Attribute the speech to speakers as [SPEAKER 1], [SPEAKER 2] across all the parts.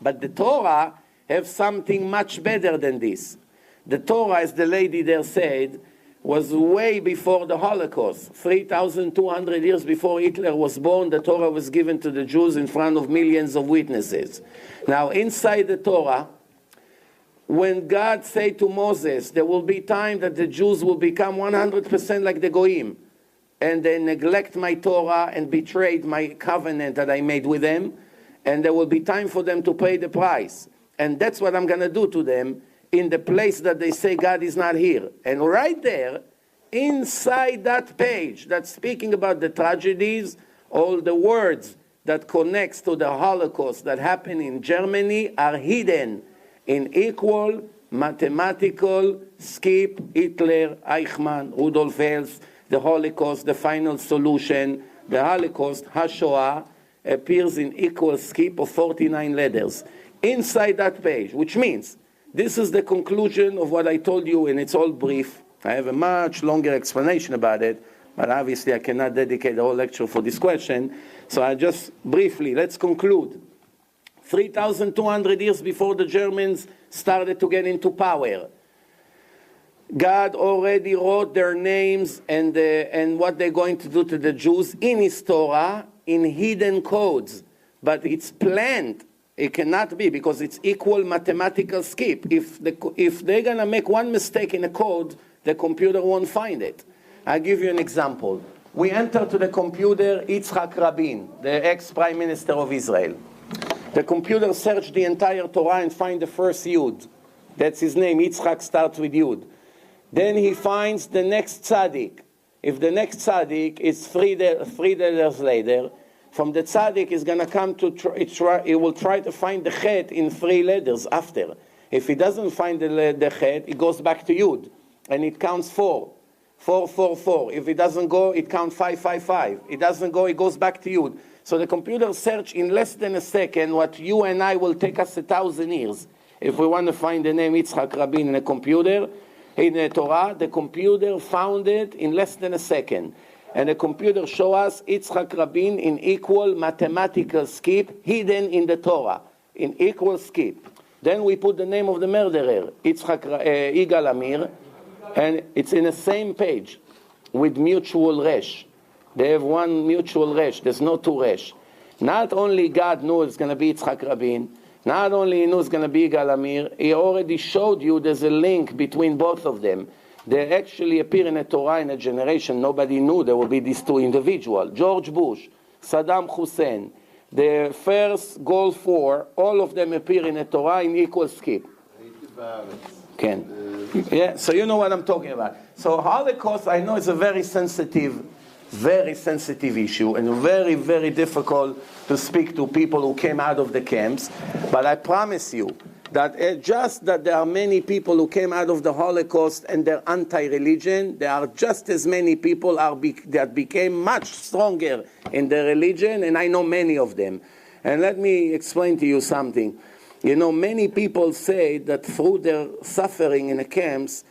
[SPEAKER 1] But the Torah have something much better than this. The Torah, as the lady there said, was way before the Holocaust. 3,200 years before Hitler was born, the Torah was given to the Jews in front of millions of witnesses. Now, inside the Torah, when God said to Moses, there will be time that the Jews will become 100% like the Goyim, and they neglect my Torah and betrayed my covenant that I made with them, and there will be time for them to pay the price. And that's what I'm going to do to them in the place that they say God is not here. And right there, inside that page that's speaking about the tragedies, all the words that connects to the Holocaust that happened in Germany are hidden in equal mathematical skip, Hitler, Eichmann, Rudolf Hess, the Holocaust, the final solution, the Holocaust, HaShoah, appears in equal skip of 49 letters inside that page, which means this is the conclusion of what I told you, and it's all brief. I have a much longer explanation about it, but obviously I cannot dedicate the whole lecture for this question. So I just briefly, let's conclude. 3,200 years before the Germans started to get into power, God already wrote their names and what they're going to do to the Jews in His Torah in hidden codes. But it's planned. It cannot be, because it's equal mathematical skip. If they're going to make one mistake in a code, the computer won't find it. I'll give you an example. We enter to the computer Yitzhak Rabin, the ex-prime minister of Israel. The computer searched the entire Torah and find the first Yud. That's his name. Yitzhak starts with Yud. Then he finds the next tzaddik. If the next tzaddik is three letters later, from the tzaddik is going to come to he will try to find the chet in 3 letters after. If he doesn't find the chet, it goes back to Yud, and it counts 4. 4, 4, 4. If it doesn't go, it counts 5, 5, 5. It doesn't go, it goes back to Yud. So the computer search in less than a second what you and I will take us 1,000 years. If we want to find the name Yitzhak Rabin in a computer, in the Torah, the computer found it in less than a second. And the computer show us Yitzhak Rabin in equal mathematical skip hidden in the Torah, in equal skip. Then we put the name of the murderer, Yigal Amir, and it's in the same page with mutual resh. They have one mutual resh, there's no 2 resh. Not only God knew it's going to be Yitzhak Rabin, not only he knew it's going to be Yigal Amir, he already showed you there's a link between both of them. They actually appear in a Torah in a generation. Nobody knew there would be these 2 individuals. George Bush, Saddam Hussein, the first Gulf War, all of them appear in a Torah in equal skip. Yeah, so you know what I'm talking about. So Holocaust, I know it's a very sensitive issue, and very, very difficult to speak to people who came out of the camps. But I promise you, that just that there are many people who came out of the Holocaust and they're anti-religion, there are just as many people that became much stronger in their religion, and I know many of them. And let me explain to you something. You know, many people say that through their suffering in the camps,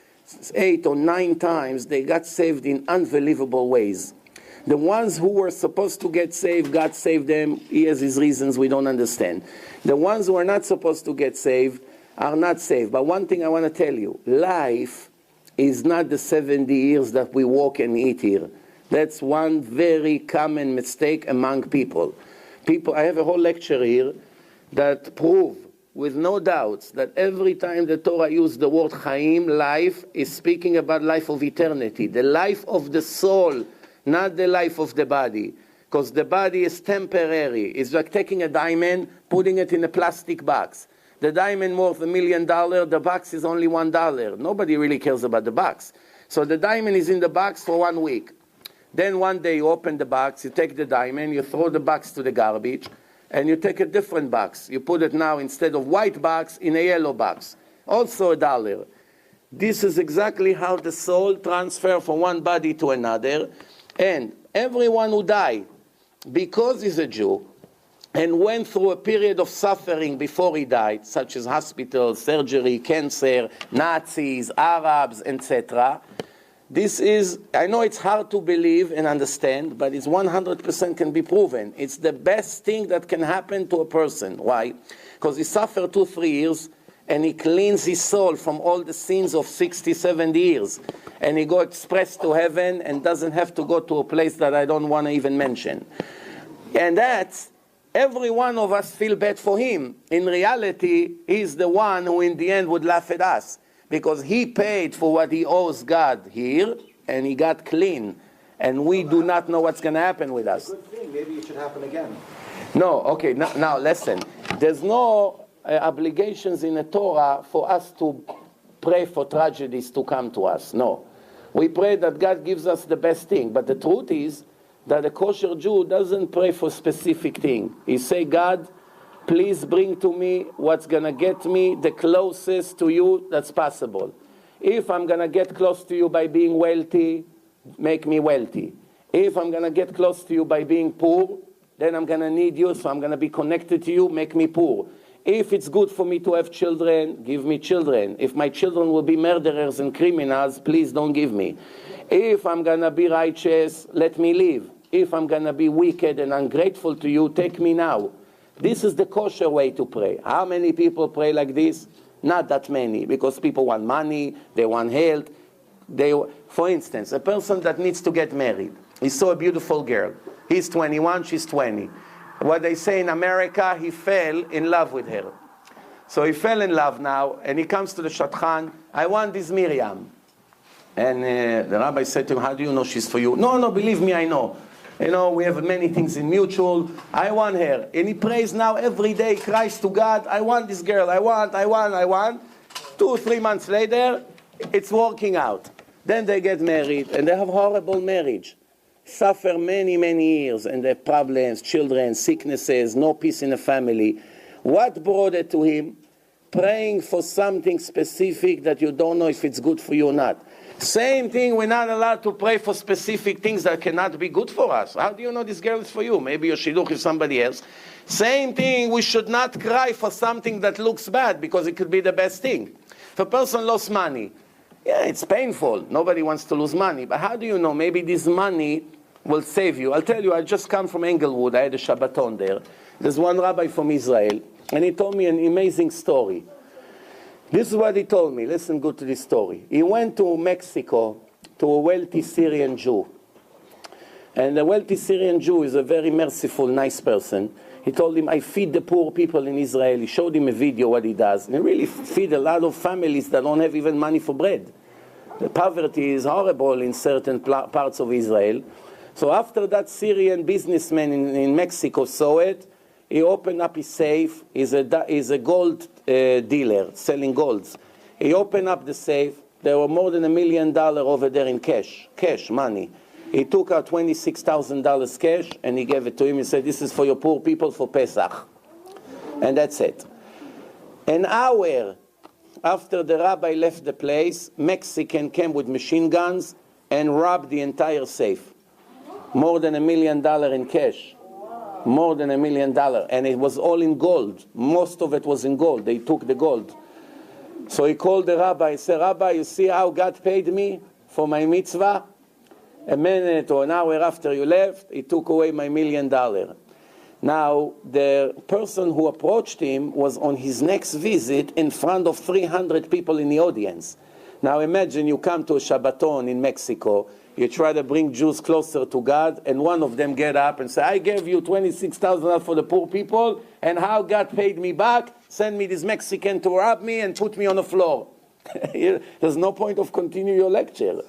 [SPEAKER 1] 8 or 9 times, they got saved in unbelievable ways. The ones who were supposed to get saved, God saved them. He has his reasons we don't understand. The ones who are not supposed to get saved are not saved. But one thing I want to tell you, life is not the 70 years that we walk and eat here. That's one very common mistake among people. I have a whole lecture here that prove with no doubts that every time the Torah uses the word Chaim, life, is speaking about life of eternity, the life of the soul, not the life of the body, because the body is temporary. It's like taking a diamond, putting it in a plastic box. The diamond worth $1 million, the box is only $1. Nobody really cares about the box. So the diamond is in the box for 1 week. Then one day you open the box, you take the diamond, you throw the box to the garbage, and you take a different box. You put it now, instead of white box, in a yellow box. Also $1. This is exactly how the soul transfers from one body to another. And everyone who died because he's a Jew and went through a period of suffering before he died, such as hospital, surgery, cancer, Nazis, Arabs, etc. This is, I know it's hard to believe and understand, but it's 100% can be proven. It's the best thing that can happen to a person. Why? because he suffered 2-3 years, and he cleans his soul from all the sins of 60, 70 years. And he go express to heaven and doesn't have to go to a place that I don't want to even mention. And that's, every one of us feel bad for him. In reality, he's the one who in the end would laugh at us. Because he paid for what he owes God here, and he got clean. And we do not know what's going to happen with us.
[SPEAKER 2] Good thing. Maybe it should happen again.
[SPEAKER 1] No, okay, now listen. There's no obligations in the Torah for us to pray for tragedies to come to us. No. We pray that God gives us the best thing. But the truth is that a kosher Jew doesn't pray for specific thing. He say, God, please bring to me what's going to get me the closest to you that's possible. If I'm going to get close to you by being wealthy, make me wealthy. If I'm going to get close to you by being poor, then I'm going to need you, so I'm going to be connected to you, make me poor. If it's good for me to have children, give me children. If my children will be murderers and criminals, please don't give me. If I'm going to be righteous, let me live. If I'm going to be wicked and ungrateful to you, take me now. This is the kosher way to pray. How many people pray like this? Not that many, because people want money, they want health. For instance, a person that needs to get married. He saw a beautiful girl. He's 21, she's 20. What they say in America, he fell in love with her. So he fell in love now, and he comes to the shadchan, I want this Miriam. And the rabbi said to him, how do you know she's for you? No, believe me, I know. You know, we have many things in mutual. I want her. And he prays now every day, cries to God, I want this girl, I want. 2 or 3 months later, it's working out. Then they get married, and they have horrible marriage. Suffer many, many years, and they have problems, children, sicknesses, no peace in the family. What brought it to him? Praying for something specific that you don't know if it's good for you or not. Same thing, we're not allowed to pray for specific things that cannot be good for us. How do you know this girl is for you? Maybe your shidduch is somebody else. Same thing, we should not cry for something that looks bad, because it could be the best thing. If a person lost money, yeah, it's painful. Nobody wants to lose money. But how do you know? Maybe this money will save you. I'll tell you, I just come from Englewood. I had a Shabbaton there. There's one rabbi from Israel, and he told me an amazing story. This is what he told me. Listen good to this story. He went to Mexico to a wealthy Syrian Jew. And the wealthy Syrian Jew is a very merciful, nice person. He told him, I feed the poor people in Israel. He showed him a video what he does. And he really feed a lot of families that don't have even money for bread. The poverty is horrible in certain parts of Israel. So after that Syrian businessman in Mexico saw it, he opened up his safe. He's a gold dealer, selling golds. He opened up the safe. There were more than $1 million over there in cash, money. He took out $26,000 cash, and he gave it to him. He said, this is for your poor people for Pesach. And that's it. An hour after the rabbi left the place, Mexican came with machine guns and robbed the entire safe. More than $1 million in cash. More than $1 million. And it was all in gold. Most of it was in gold. They took the gold. So he called the rabbi. He said, Rabbi, you see how God paid me for my mitzvah? A minute or an hour after you left, he took away my $1 million. Now, the person who approached him was on his next visit in front of 300 people in the audience. Now imagine you come to a Shabbaton in Mexico, you try to bring Jews closer to God, and one of them get up and say, I gave you $26,000 for the poor people, and how God paid me back? Send me this Mexican to rob me and put me on the floor. There's no point of continue your lecture.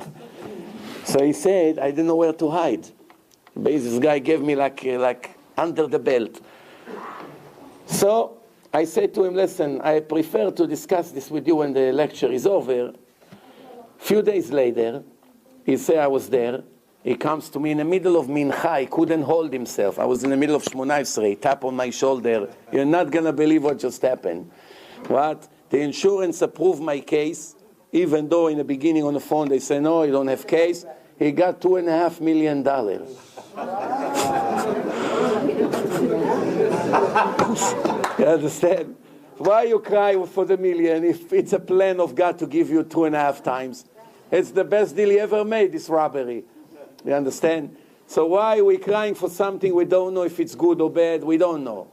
[SPEAKER 1] So he said, I didn't know where to hide. This guy gave me like under the belt. So I said to him, listen, I prefer to discuss this with you when the lecture is over. A few days later, he said I was there. He comes to me in the middle of Mincha. He couldn't hold himself. I was in the middle of Shmoneh Esrei. Tap on my shoulder. You're not going to believe what just happened. What? The insurance approved my case, even though in the beginning on the phone they say, no, you don't have case. He got $2.5 million. You understand? Why you cry for the million if it's a plan of God to give you 2.5 times? It's the best deal he ever made, this robbery. You understand? So why are we crying for something we don't know if it's good or bad? We don't know.